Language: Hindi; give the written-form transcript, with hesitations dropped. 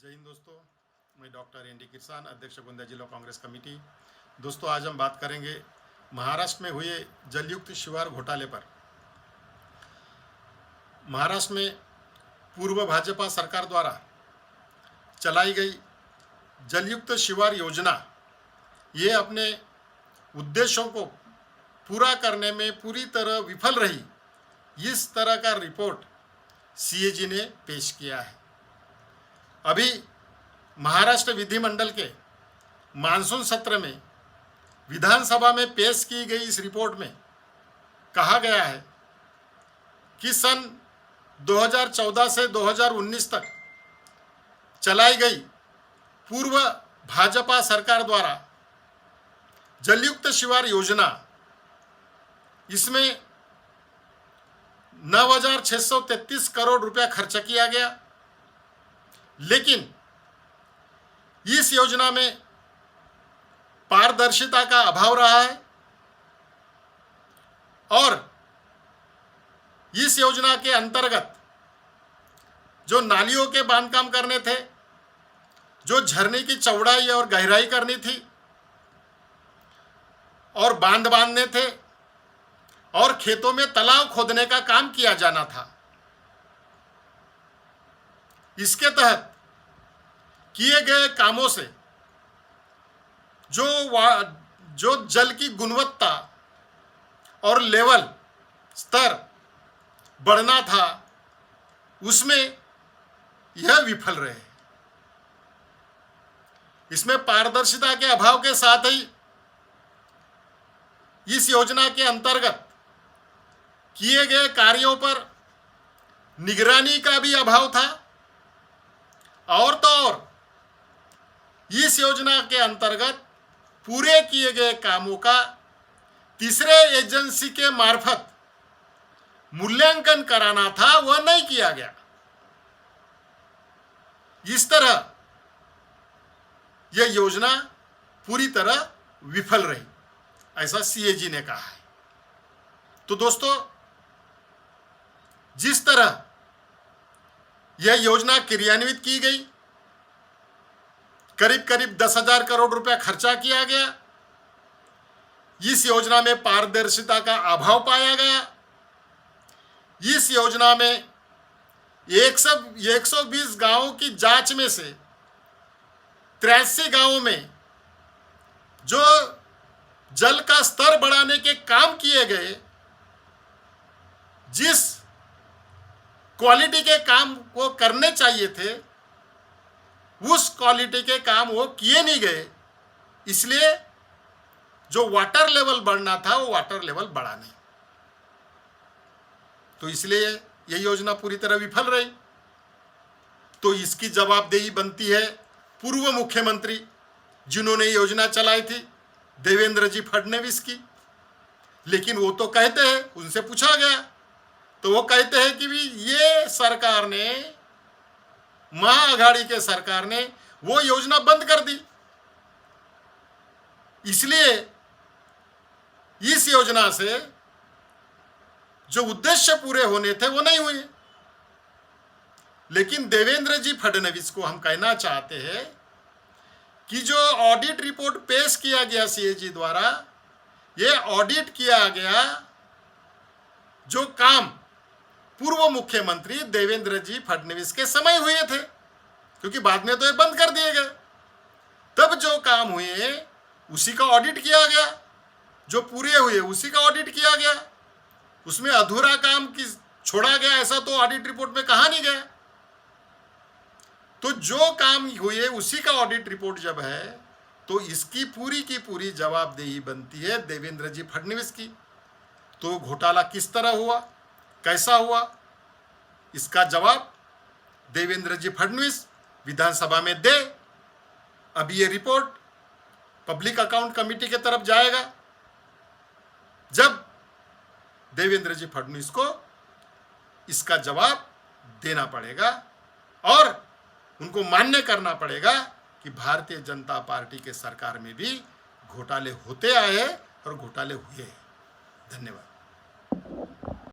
जय हिंद दोस्तों, मैं डॉक्टर एन डी किरसान, अध्यक्ष गोंदिया जिला कांग्रेस कमेटी। दोस्तों, आज हम बात करेंगे महाराष्ट्र में हुए जलयुक्त शिवार घोटाले पर। महाराष्ट्र में पूर्व भाजपा सरकार द्वारा चलाई गई जलयुक्त शिवार योजना ये अपने उद्देश्यों को पूरा करने में पूरी तरह विफल रही, इस तरह का रिपोर्ट सीएजी ने पेश किया है। अभी महाराष्ट्र विधिमंडल के मानसून सत्र में विधानसभा में पेश की गई इस रिपोर्ट में कहा गया है कि सन 2014 से 2019 तक चलाई गई पूर्व भाजपा सरकार द्वारा जलयुक्त शिवार योजना, इसमें 9,633 करोड़ रुपया खर्च किया गया। लेकिन इस योजना में पारदर्शिता का अभाव रहा है और इस योजना के अंतर्गत जो नालियों के बांधकाम करने थे, जो झरने की चौड़ाई और गहराई करनी थी और बांध बांधने थे और खेतों में तालाब खोदने का काम किया जाना था, इसके तहत किए गए कामों से जो जल की गुणवत्ता और लेवल स्तर बढ़ना था, उसमें यह विफल रहे। इसमें पारदर्शिता के अभाव के साथ ही इस योजना के अंतर्गत किए गए कार्यों पर निगरानी का भी अभाव था और तो और इस योजना के अंतर्गत पूरे किए गए कामों का तीसरे एजेंसी के मार्फत मूल्यांकन कराना था, वह नहीं किया गया। इस तरह यह योजना पूरी तरह विफल रही, ऐसा सीएजी ने कहा है। तो दोस्तों, जिस तरह यह योजना क्रियान्वित की गई, करीब करीब 10,000 करोड़ रुपया खर्चा किया गया। इस योजना में पारदर्शिता का अभाव पाया गया। इस योजना में 120 गांवों की जांच में से 83 गांवों में जो जल का स्तर बढ़ाने के काम किए गए, जिस क्वालिटी के काम को करने चाहिए थे, उस क्वालिटी के काम वो किए नहीं गए। इसलिए जो वाटर लेवल बढ़ना था, वो वाटर लेवल बढ़ा नहीं। तो इसलिए यह योजना पूरी तरह विफल रही। तो इसकी जवाबदेही बनती है पूर्व मुख्यमंत्री जिन्होंने योजना चलाई थी, देवेंद्र जी फडणवीस की। लेकिन वो तो कहते हैं, उनसे पूछा गया तो वो कहते हैं कि भी ये सरकार ने, महाआघाड़ी के सरकार ने वो योजना बंद कर दी, इसलिए इस योजना से जो उद्देश्य पूरे होने थे वो नहीं हुए। लेकिन देवेंद्र जी फडणवीस को हम कहना चाहते हैं कि जो ऑडिट रिपोर्ट पेश किया गया सीएजी द्वारा, ये ऑडिट किया गया जो काम पूर्व मुख्यमंत्री देवेंद्र जी फडणवीस के समय हुए थे, क्योंकि बाद में तो ये बंद कर दिए गए। तब जो काम हुए उसी का ऑडिट किया गया, जो पूरे हुए उसी का ऑडिट किया गया। उसमें अधूरा काम की छोड़ा गया ऐसा तो ऑडिट रिपोर्ट में कहा नहीं गया। तो जो काम हुए उसी का ऑडिट रिपोर्ट जब है, तो इसकी पूरी की पूरी जवाबदेही बनती है देवेंद्र जी फडणवीस की। तो घोटाला किस तरह हुआ, कैसा हुआ, इसका जवाब देवेंद्र जी फडणवीस विधानसभा में दे। अभी ये रिपोर्ट पब्लिक अकाउंट कमेटी के तरफ जाएगा। जब देवेंद्र जी फडणवीस को इसका जवाब देना पड़ेगा और उनको मान्य करना पड़ेगा कि भारतीय जनता पार्टी के सरकार में भी घोटाले होते आए और घोटाले हुए। धन्यवाद।